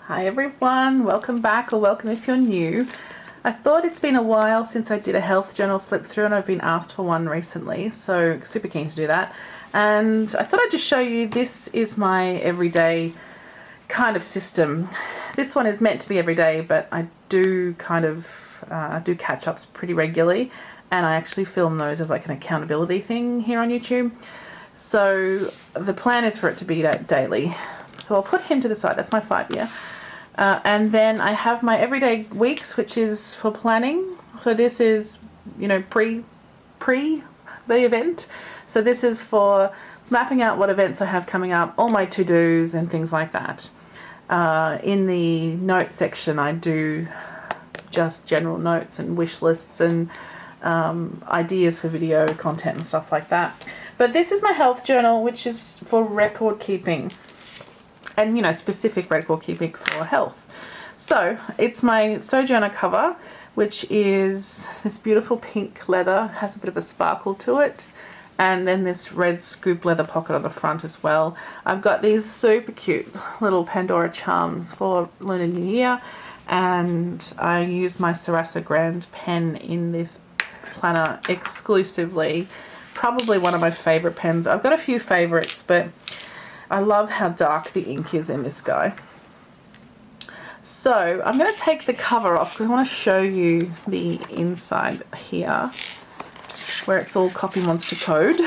Hi everyone, welcome back, or welcome if you're new. I thought it's been a while since I did a health journal flip through, and I've been asked for one recently, so super keen to do that. And I thought I'd just show you, this is my everyday kind of system. This one is meant to be every day, but I do do catch-ups pretty regularly, and I actually film those as like an accountability thing here on YouTube. So the plan is for it to be that daily. So I'll put him to the side, that's my 5-year. And then I have my everyday weeks, which is for planning. So this is, pre the event. So this is for mapping out what events I have coming up, all my to-dos and things like that. In the notes section, I do just general notes and wish lists and ideas for video content and stuff like that. But this is my health journal, which is for record keeping. And specific record keeping for health. So it's my Sojourner cover, which is this beautiful pink leather, has a bit of a sparkle to it, and then this red scoop leather pocket on the front as well. I've got these super cute little Pandora charms for Lunar New Year, and I use my Sarasa Grand pen in this planner exclusively. Probably one of my favorite pens. I've got a few favorites, but I love how dark the ink is in this guy. So I'm going to take the cover off because I want to show you the inside here where it's all Coffee Monster code.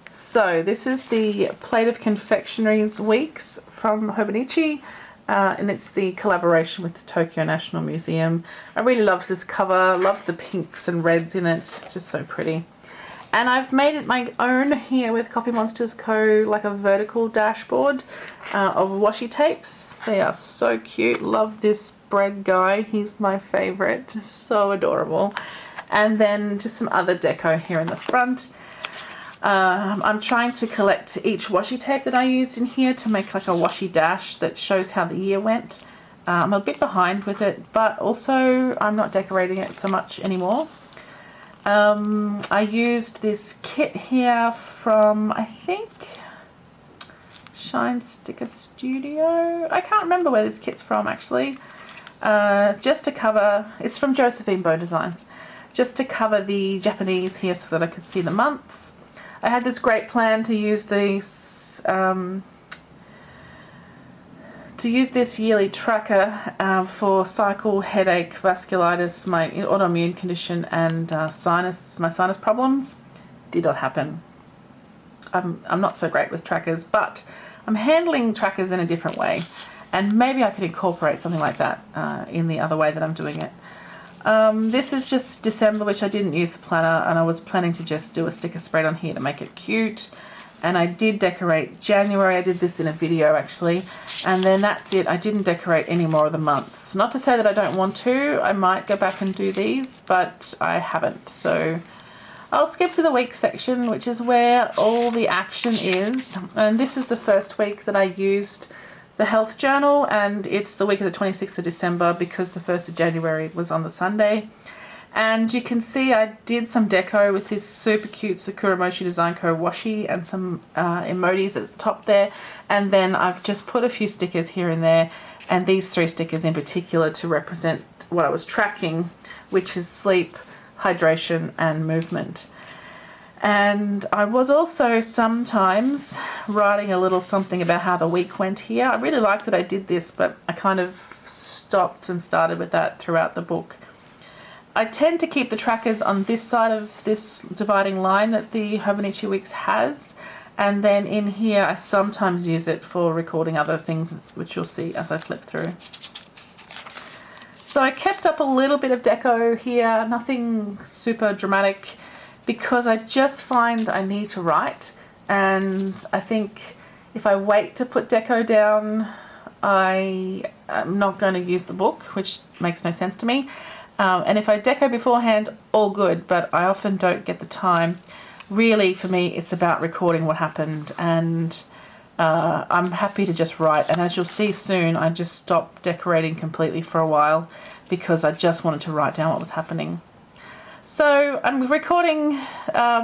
So this is the Plate of Confectionaries Weeks from Hobonichi, and it's the collaboration with the Tokyo National Museum. I really love this cover, love the pinks and reds in it, it's just so pretty. And I've made it my own here with Coffee Monsters Co., like a vertical dashboard of washi tapes. They are so cute. Love this bread guy. He's my favorite. So adorable. And then just some other deco here in the front. I'm trying to collect each washi tape that I used in here to make like a washi dash that shows how the year went. I'm a bit behind with it, but also I'm not decorating it so much anymore. I used this kit here from, I think, Shine Sticker Studio. I can't remember where this kit's from actually. Just to cover, it's from Josephine Bow Designs. Just to cover the Japanese here so that I could see the months. I had this great plan to use these this yearly tracker for cycle, headache, vasculitis, my autoimmune condition, and my sinus problems. Did not happen. I'm not so great with trackers, but I'm handling trackers in a different way, and maybe I could incorporate something like that in the other way that I'm doing it. This is just December, which I didn't use the planner, and I was planning to just do a sticker spread on here to make it cute. And I did decorate January. I did this in a video actually, and then that's it. I didn't decorate any more of the months. Not to say that I don't want to. I might go back and do these, but I haven't. So I'll skip to the week section, which is where all the action is. And this is the first week that I used the health journal, and it's the week of the 26th of December because the 1st of January was on the Sunday. And you can see I did some deco with this super cute Sakura Mochi Design Co. washi and some emojis at the top there. And then I've just put a few stickers here and there, and these 3 stickers in particular to represent what I was tracking, which is sleep, hydration, and movement. And I was also sometimes writing a little something about how the week went here. I really liked that I did this, but I kind of stopped and started with that throughout the book. I tend to keep the trackers on this side of this dividing line that the Hobonichi Weeks has, and then in here I sometimes use it for recording other things, which you'll see as I flip through. So I kept up a little bit of deco here, nothing super dramatic, because I just find I need to write, and I think if I wait to put deco down, I am not going to use the book, which makes no sense to me. And if I deco beforehand, all good, but I often don't get the time. Really, for me, it's about recording what happened, and I'm happy to just write. And as you'll see soon, I just stopped decorating completely for a while because I just wanted to write down what was happening. So I'm recording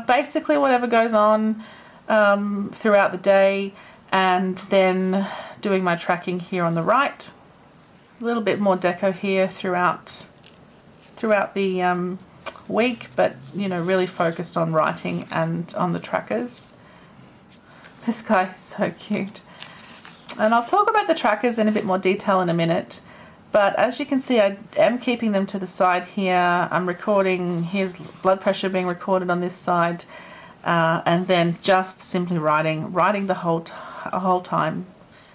basically whatever goes on throughout the day, and then doing my tracking here on the right. A little bit more deco here throughout the week, but you know, really focused on writing and on the trackers. This guy is so cute. And I'll talk about the trackers in a bit more detail in a minute. But as you can see, I am keeping them to the side here. I'm recording his blood pressure being recorded on this side. And then just simply writing the whole time.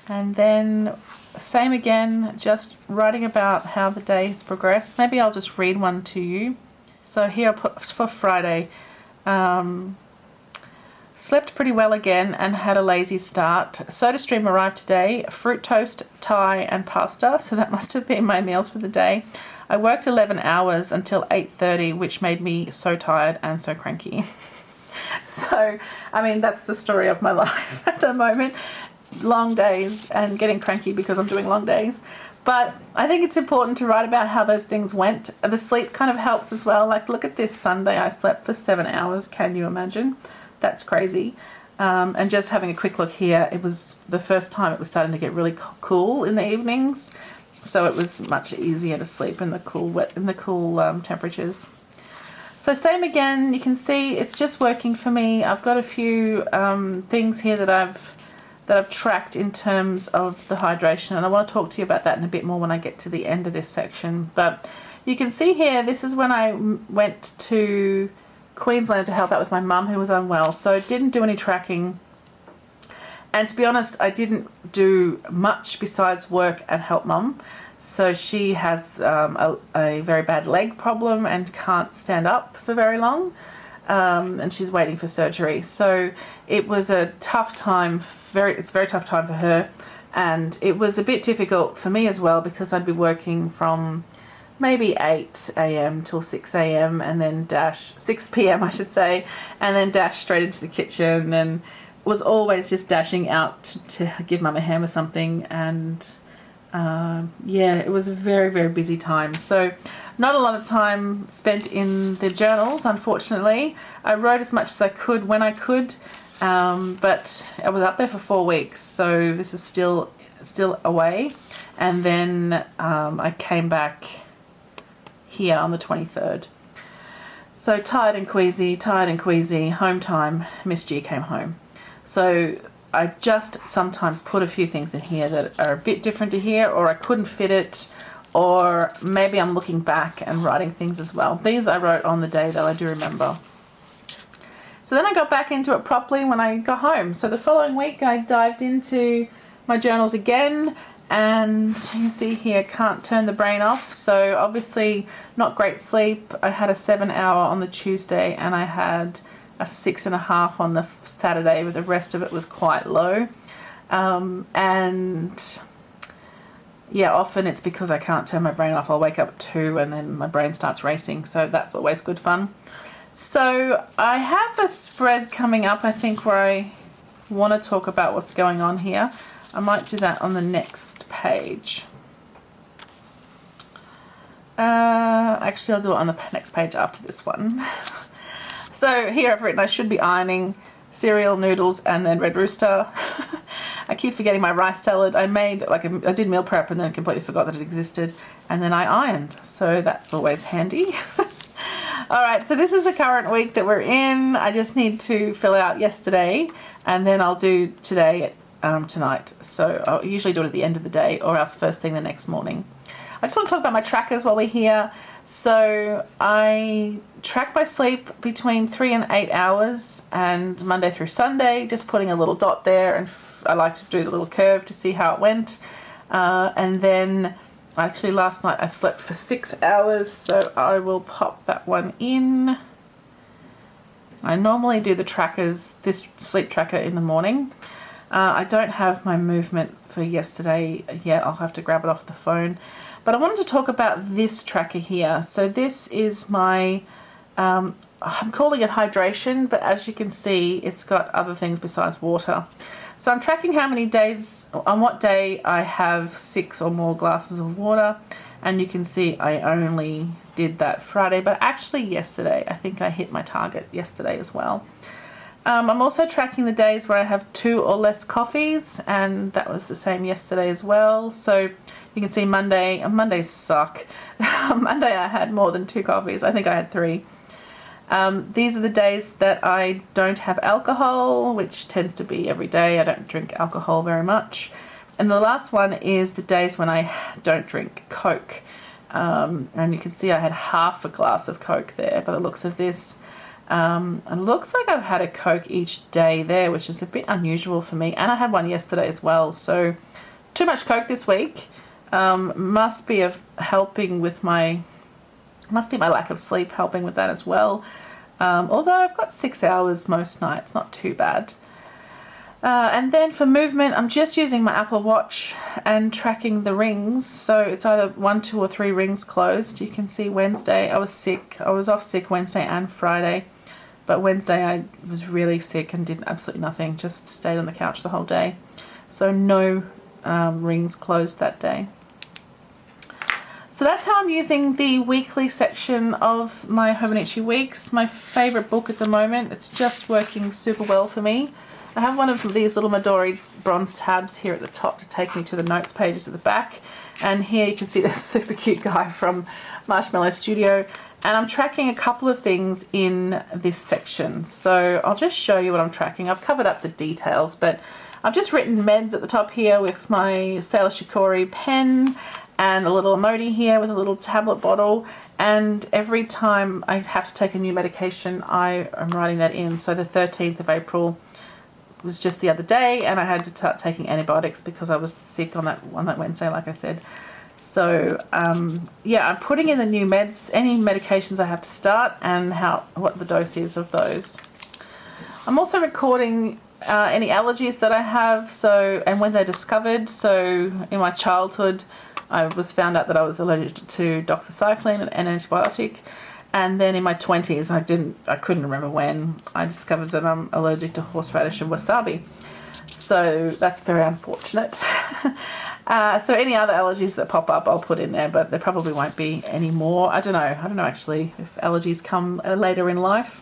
And then same again, just writing about how the day has progressed. Maybe I'll just read one to you. So here I'll put for Friday. Slept pretty well again and had a lazy start. SodaStream arrived today, fruit toast, Thai and pasta, so that must have been my meals for the day. I worked 11 hours until 8:30, which made me so tired and so cranky. So, I mean, that's the story of my life at the moment. Long days and getting cranky because I'm doing long days. But I think it's important to write about how those things went. The sleep kind of helps as well. Like, look at this Sunday, I slept for 7 hours. Can you imagine? That's crazy. And just having a quick look here, it was the first time it was starting to get really cool in the evenings. So it was much easier to sleep in the cool temperatures. So same again, you can see it's just working for me. I've got a few things here that I've tracked in terms of the hydration, and I want to talk to you about that in a bit more when I get to the end of this section. But you can see here, this is when I went to Queensland to help out with my mum who was unwell, so didn't do any tracking. And to be honest, I didn't do much besides work and help mum. So she has a very bad leg problem and can't stand up for very long, and she's waiting for surgery. So it was a tough time. It's a very tough time for her, and it was a bit difficult for me as well because I'd be working from maybe 8 a.m. till 6 a.m. and then 6 p.m. I should say, and then dash straight into the kitchen, and was always just dashing out to give mum a hand with something. And yeah, it was a very, very busy time. So not a lot of time spent in the journals, unfortunately. I wrote as much as I could when I could, but I was up there for 4 weeks, so this is still away. And then I came back here on the 23rd. So tired and queasy, home time, Miss G came home. So I just sometimes put a few things in here that are a bit different to here, or I couldn't fit it, or maybe I'm looking back and writing things as well. These I wrote on the day that I do remember. So then I got back into it properly when I got home. So the following week I dived into my journals again, and you can see here, can't turn the brain off. So obviously not great sleep. I had a 7-hour on the Tuesday and I had a 6.5 on the Saturday, but the rest of it was quite low. And yeah, often it's because I can't turn my brain off. I'll wake up at 2 and then my brain starts racing. So that's always good fun. So I have a spread coming up, I think, where I want to talk about what's going on here. I might do that on the next page. Actually, I'll do it on the next page after this one. So here I've written I should be ironing cereal, noodles, and then Red Rooster. I keep forgetting my rice salad. I did meal prep and then completely forgot that it existed. And then I ironed. So that's always handy. All right, so this is the current week that we're in. I just need to fill out yesterday, and then I'll do today tonight. So I'll usually do it at the end of the day or else first thing the next morning. I just want to talk about my trackers while we're here. So I track my sleep between 3 and 8 hours, and Monday through Sunday, just putting a little dot there, and I like to do the little curve to see how it went. And then actually last night I slept for 6 hours, so I will pop that one in. I normally do the trackers, this sleep tracker, in the morning. I don't have my movement for yesterday yet. I'll have to grab it off the phone. But I wanted to talk about this tracker here. So this is my, I'm calling it hydration, but as you can see, it's got other things besides water. So I'm tracking how many days, on what day I have 6 or more glasses of water. And you can see I only did that Friday, but actually yesterday, I think I hit my target yesterday as well. I'm also tracking the days where I have 2 or less coffees, and that was the same yesterday as well. So you can see Mondays suck. Monday I had more than 2 coffees. I think I had 3. These are the days that I don't have alcohol, which tends to be every day. I don't drink alcohol very much. And the last one is the days when I don't drink Coke. And you can see I had half a glass of Coke there by the looks of this. It looks like I've had a Coke each day there, which is a bit unusual for me. And I had one yesterday as well. So too much Coke this week. Must be helping with my lack of sleep helping with that as well. Although I've got 6 hours most nights, not too bad. And then for movement, I'm just using my Apple Watch and tracking the rings. So it's either 1, 2 or 3 rings closed. You can see Wednesday, I was sick. I was off sick Wednesday and Friday. But Wednesday I was really sick and did absolutely nothing. Just stayed on the couch the whole day. So no rings closed that day. So that's how I'm using the weekly section of my Hobonichi Weeks. My favourite book at the moment. It's just working super well for me. I have one of these little Midori bronze tabs here at the top to take me to the notes pages at the back. And here you can see this super cute guy from Marshmallow Studio. And I'm tracking a couple of things in this section. So I'll just show you what I'm tracking. I've covered up the details, but I've just written meds at the top here with my Sailor Shikori pen and a little emoji here with a little tablet bottle. And every time I have to take a new medication, I am writing that in. So the 13th of April was just the other day, and I had to start taking antibiotics because I was sick on that Wednesday, like I said. So yeah, I'm putting in the new meds, any medications I have to start, and what the dose is of those. I'm also recording any allergies that I have, and when they're discovered. So in my childhood, I was found out that I was allergic to doxycycline, an antibiotic. And then in my 20s, I couldn't remember when, I discovered that I'm allergic to horseradish and wasabi. So that's very unfortunate. So any other allergies that pop up, I'll put in there, but there probably won't be any more. I don't know actually if allergies come later in life.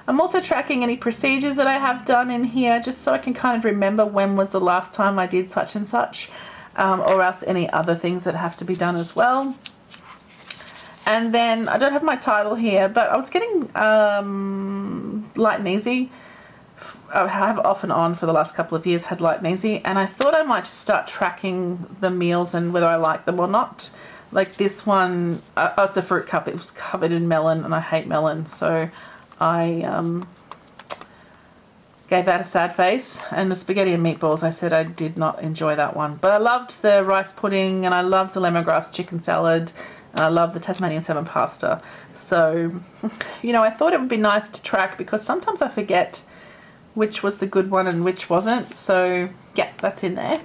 I'm also tracking any procedures that I have done in here, just so I can kind of remember when was the last time I did such and such. Or else any other things that have to be done as well. And then I don't have my title here, but I was getting light and easy. I have off and on for the last couple of years had light and easy, and I thought I might just start tracking the meals and whether I like them or not. Like this one, it's a fruit cup. It was covered in melon, and I hate melon, so I gave that a sad face. And the spaghetti and meatballs, I said I did not enjoy that one. But I loved the rice pudding, and I loved the lemongrass chicken salad, and I love the Tasmanian salmon pasta. So, I thought it would be nice to track because sometimes I forget which was the good one and which wasn't. So, yeah, that's in there.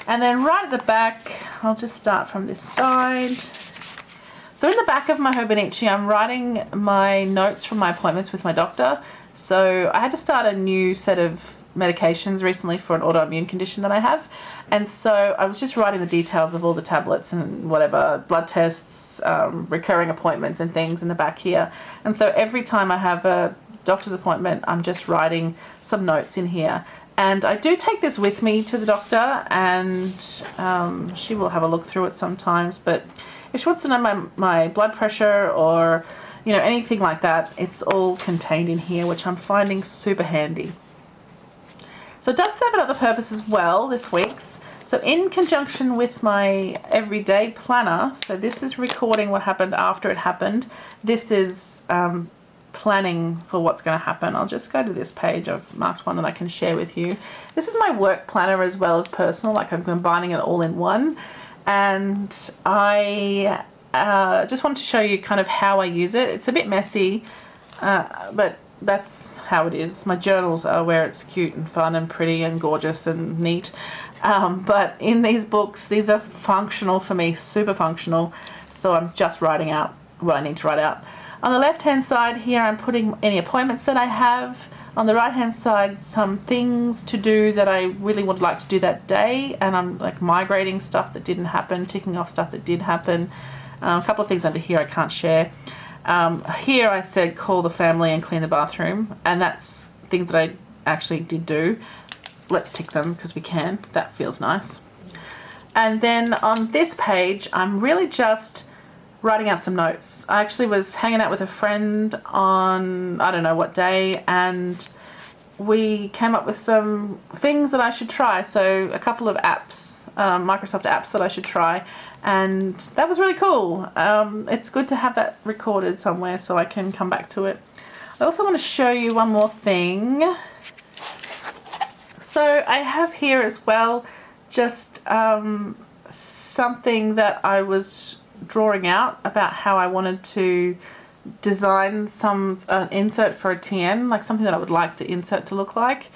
And then right at the back, I'll just start from this side. So in the back of my Hobonichi, I'm writing my notes from my appointments with my doctor. So I had to start a new set of medications recently for an autoimmune condition that I have. And so I was just writing the details of all the tablets and whatever, blood tests, recurring appointments and things in the back here. And so every time I have a doctor's appointment, I'm just writing some notes in here. And I do take this with me to the doctor, and she will have a look through it sometimes. But if she wants to know my blood pressure or anything like that, it's all contained in here, which I'm finding super handy. So it does serve another purpose as well, this week's. So in conjunction with my everyday planner, so this is recording what happened after it happened. This is planning for what's going to happen. I'll just go to this page. I've marked one that I can share with you. This is my work planner as well as personal, like I'm combining it all in one. And I just wanted to show you kind of how I use it. It's a bit messy, but that's how it is. My journals are where it's cute and fun and pretty and gorgeous and neat. But in these books, these are functional for me, super functional. So I'm just writing out what I need to write out. On the left-hand side here, I'm putting any appointments that I have. On the right-hand side, some things to do that I really would like to do that day. And I'm like migrating stuff that didn't happen, ticking off stuff that did happen. A couple of things under here I can't share. Here I said call the family and clean the bathroom, and that's things that I actually did do. Let's tick them because we can. That feels nice. And then on this page, I'm really just writing out some notes. I actually was hanging out with a friend on, I don't know what day, and we came up with some things that I should try. So a couple of apps, Microsoft apps that I should try, and that was really cool. It's good to have that recorded somewhere so I can come back to it. I also want to show you one more thing. So I have here as well just something that I was drawing out about how I wanted to design some insert for a TN, like something that I would like the insert to look like.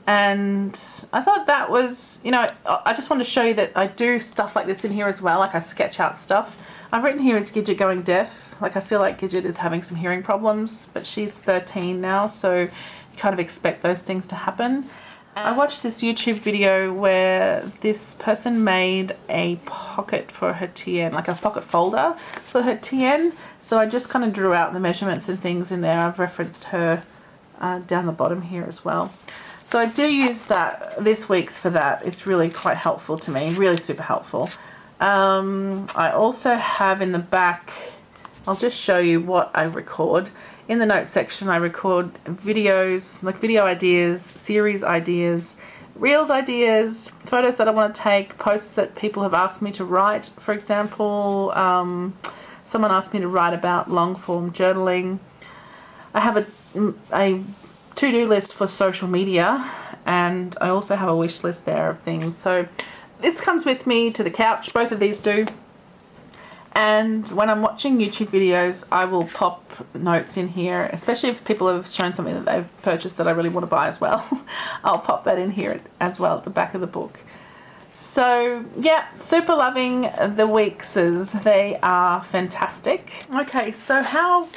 And I thought that was, you know, I just wanted to show you that I do stuff like this in here as well, like I sketch out stuff. I've written here is Gidget going deaf. Like I feel like Gidget is having some hearing problems, but she's 13 now, so you kind of expect those things to happen. I watched this YouTube video where this person made a pocket for her TN, like a pocket folder for her TN. So I just kind of drew out the measurements and things in there. I've referenced her down the bottom here as well. So I do use that this week's for that. It's really quite helpful to me, really super helpful. I also have in the back, I'll just show you what I record. In the notes section, I record videos, like video ideas, series ideas, reels ideas, photos that I want to take, posts that people have asked me to write. For example, someone asked me to write about long-form journaling. I have a to-do list for social media, and I also have a wish list there of things. So this comes with me to the couch, both of these do. And when I'm watching YouTube videos, I will pop notes in here, especially if people have shown something that they've purchased that I really want to buy as well. I'll pop that in here as well at the back of the book. So yeah, super loving the Weekses. They are fantastic. Okay, so how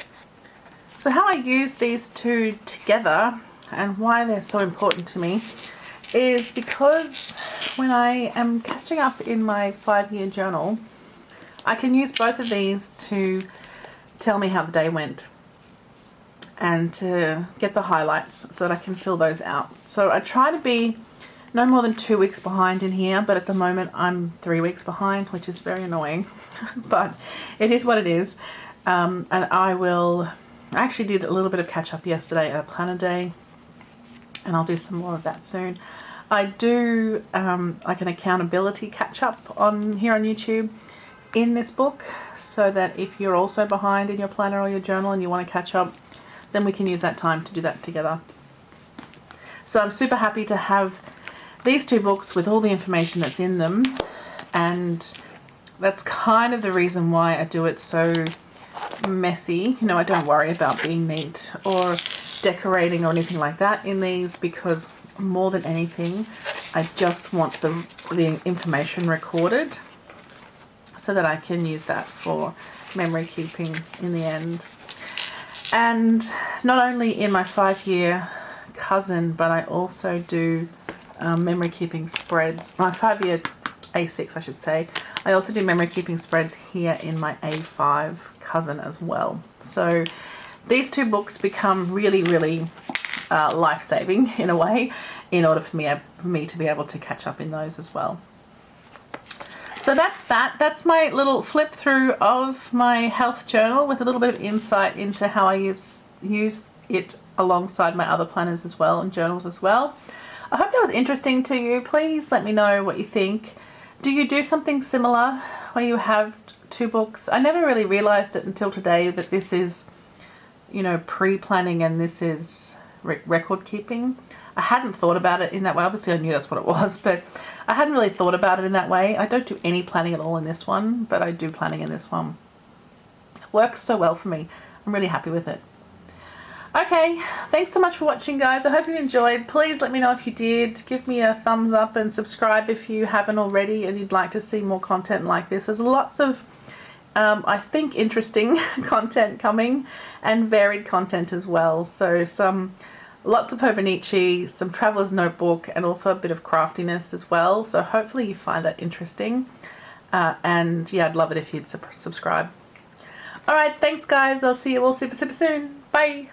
I use these two together and why they're so important to me is because when I am catching up in my 5-year journal, I can use both of these to tell me how the day went and to get the highlights so that I can fill those out. So I try to be no more than 2 weeks behind in here, but at the moment I'm 3 weeks behind, which is very annoying, but it is what it is. And I actually did a little bit of catch up yesterday at a planner day, and I'll do some more of that soon. I do like an accountability catch up on here on YouTube in this book, so that if you're also behind in your planner or your journal and you want to catch up, then we can use that time to do that together. So I'm super happy to have these two books with all the information that's in them, and that's kind of the reason why I do it so messy. You know, I don't worry about being neat or decorating or anything like that in these, because more than anything I just want the information recorded so that I can use that for memory keeping in the end. And not only in my 5-year cousin, but I also do memory keeping spreads. My 5-year A6, I should say. I also do memory keeping spreads here in my A5 cousin as well. So these two books become really, really life-saving in a way, in order for me to be able to catch up in those as well. So that's my little flip through of my health journal with a little bit of insight into how I use it alongside my other planners as well and journals as well. I hope that was interesting to you. Please let me know what you think. Do you do something similar where you have two books? I never really realized it until today that this is, you know, pre-planning and this is record keeping. I hadn't thought about it in that way. Obviously I knew that's what it was, but I hadn't really thought about it in that way. I don't do any planning at all in this one, but I do planning in this one. It works so well for me. I'm really happy with it. Okay, thanks so much for watching, guys. I hope you enjoyed. Please let me know if you did. Give me a thumbs up and subscribe if you haven't already and you'd like to see more content like this. There's lots of, I think, interesting content coming, and varied content as well. So lots of Hobonichi, some Traveler's Notebook, and also a bit of craftiness as well. So hopefully you find that interesting. And yeah, I'd love it if you'd subscribe. Alright, thanks guys. I'll see you all super soon. Bye!